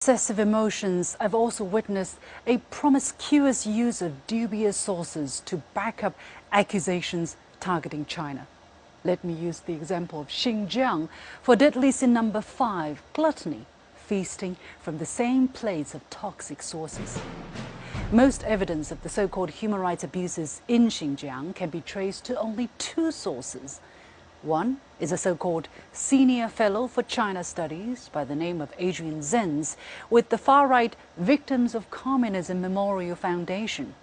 Excessive emotions, I've also witnessed a promiscuous use of dubious sources to back up accusations targeting China. Let me use the example of Xinjiang for deadly sin number 5, gluttony, feasting from the same plates of toxic sources. Most evidence of the so-called human rights abuses in Xinjiang can be traced to only 2 sources. One is a so-called senior fellow for China studies by the name of Adrian Zenz with the far-right Victims of Communism Memorial Foundation.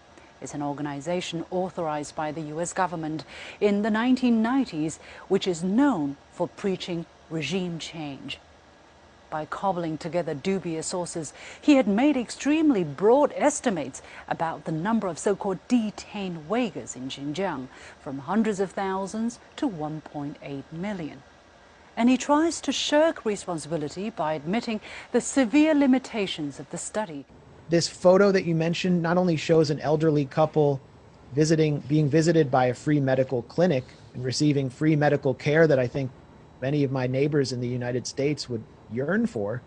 It's an organization authorized by the US government in the 1990s, which is known for preaching regime change. By cobbling together dubious sources, he had made extremely broad estimates about the number of so-called detained Uyghurs in Xinjiang, from hundreds of thousands to 1.8 million. And he tries to shirk responsibility by admitting the severe limitations of the study. This photo that you mentioned not only shows an elderly couple being visited by a free medical clinic and receiving free medical care that I think many of my neighbors in the United States would yearn for.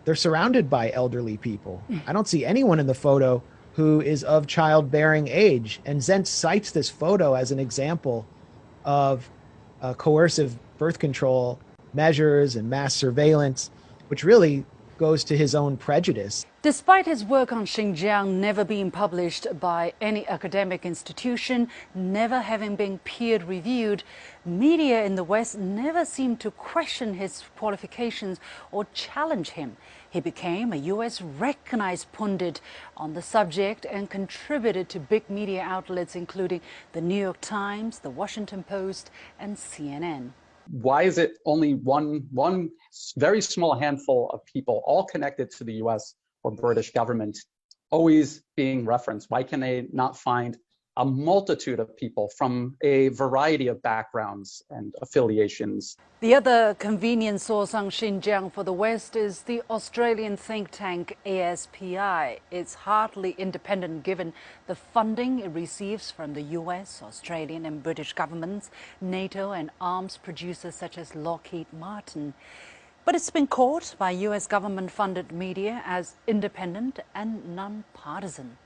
They're surrounded by elderly people. I don't see anyone in the photo who is of childbearing age. And Zenz cites this photo as an example of coercive birth control measures and mass surveillance, which really goes to his own prejudice. Despite his work on Xinjiang never being published by any academic institution, never having been peer-reviewed, media in the West never seemed to question his qualifications or challenge him. He became a US recognized pundit on the subject and contributed to big media outlets including the New York Times, the Washington Post, and CNN. Why is it only one very small handful of people, all connected to the US or British government, always being referenced? Why can they not find a multitude of people from a variety of backgrounds and affiliations? The other convenient source on Xinjiang for the West is the Australian think tank ASPI. It's hardly independent given the funding it receives from the US, Australian and British governments, NATO and arms producers such as Lockheed Martin. But it's been caught by US government-funded media as independent and non-partisan.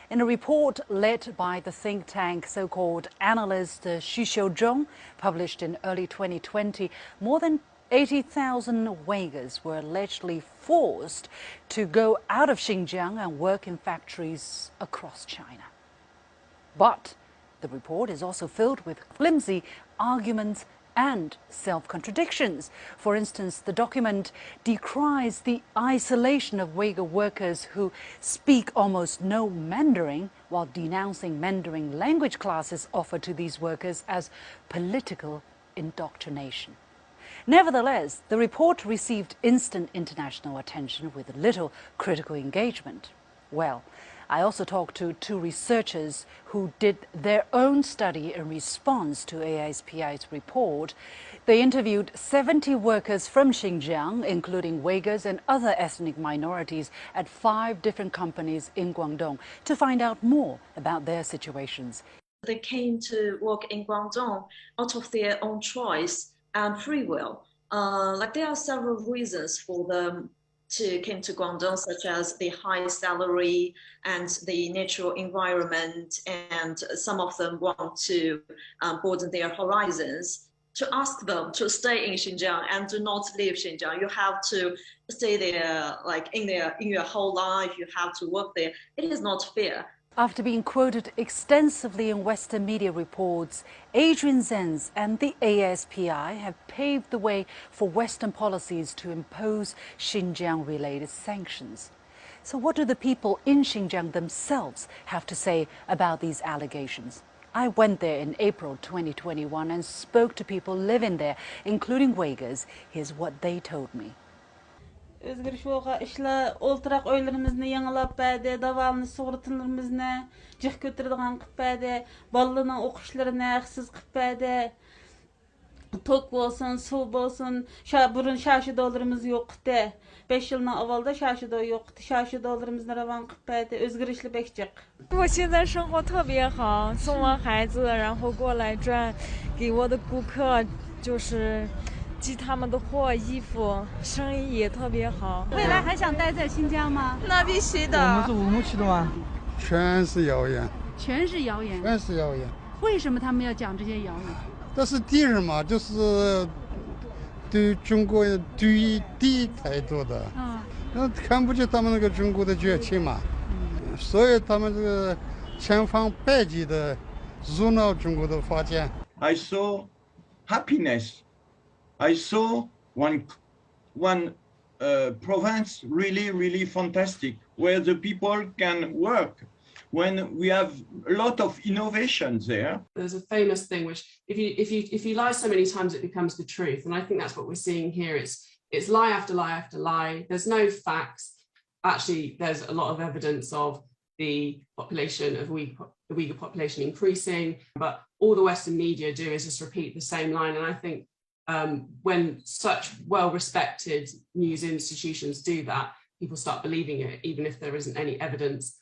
In a report led by the think tank so-called analyst Xu Xiuzhong, published in early 2020, more than 80,000 Uyghurs were allegedly forced to go out of Xinjiang and work in factories across China. But the report is also filled with flimsy arguments and self-contradictions. For instance, the document decries the isolation of Uyghur workers who speak almost no Mandarin, while denouncing Mandarin language classes offered to these workers as political indoctrination. Nevertheless, the report received instant international attention with little critical engagement. Well, I also talked to 2 researchers who did their own study in response to ASPI's report. They interviewed 70 workers from Xinjiang, including Uyghurs and other ethnic minorities, at 5 different companies in Guangdong to find out more about their situations. They came to work in Guangdong out of their own choice and free will. There are several reasons for them to came to Guangdong, such as the high salary and the natural environment, and some of them want to broaden their horizons. To ask them to stay in Xinjiang and do not leave Xinjiang, you have to stay there in your whole life, you have to work there. It is not fair. After being quoted extensively in Western media reports, Adrian Zenz and the ASPI have paved the way for Western policies to impose Xinjiang-related sanctions. So what do the people in Xinjiang themselves have to say about these allegations? I went there in April 2021 and spoke to people living there, including Uyghurs. Here's what they told me. Özgürüş olga işler oltıraq oylarımızı yanılap bäde, davalını soğurtınlarımızı cıh götürdiğen qıp bäde, ballarının oquşlarını haksız qıp bäde, tok bolsun, su bolsun, burun şaşı dolarımız yoqdı. 5 yıldan avvalda şaşı da yoqdı. Şaşı dolarımızı ravan qıp bäde, özgürüşlü bekçik. 我现在生活特别好，送完孩子，然后过来赚，给我的顾客就是寄他们的货、衣服，生意也特别好。未来还想待在新疆吗？那必须的。我们是乌鲁木齐的吗？全是谣言，全是谣言。全是谣言。为什么他们要讲这些谣言？这是敌人嘛，就是对中国敌意太多的。那看不见他们那个中国的崛起嘛。所以他们这个千方百计的阻挠中国的发展。I saw happiness. I saw one province really fantastic, where the people can work. When we have a lot of innovations there. There's a famous thing which, if you lie so many times, it becomes the truth, and I think that's what we're seeing here. It's lie after lie after lie. There's no facts. Actually, there's a lot of evidence of the population of the Uyghur population increasing, but all the Western media do is just repeat the same line. And I think when such well-respected news institutions do that, people start believing it, even if there isn't any evidence